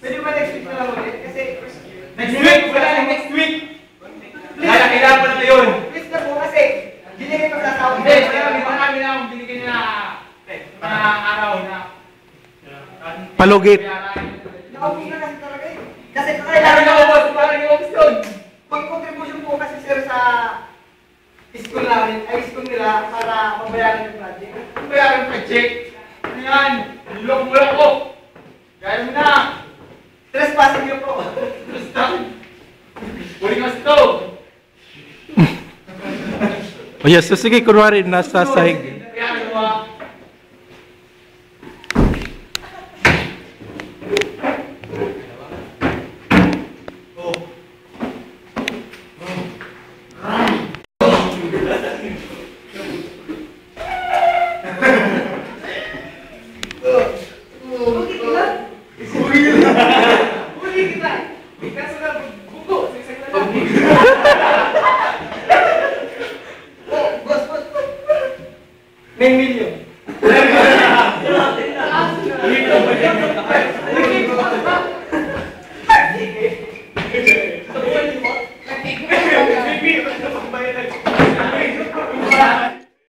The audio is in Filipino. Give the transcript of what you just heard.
Pwede ba next week na lang ulit? Kasi Next week! Wala lang next week! Kailangan pa na yun! please na po kasi hindi kayo magsasawa. Hindi, may marami na akong binigyan na araw na Palugit. Naubos na kasi talaga eh. Kasi Parang kailangan naubos! Parang naubos yun! mag-contribution po kasi sir sa school namin, ay school nila para mabayaran yung project. Kung bayaran pa check, ano yan? Nilong mo lang ko! Gaya mo na! Trespassing niyo po. Basta! Huli ka sa ito! O yes, so sige, kunwari, nasa sahig. Kaya ano ba? May million.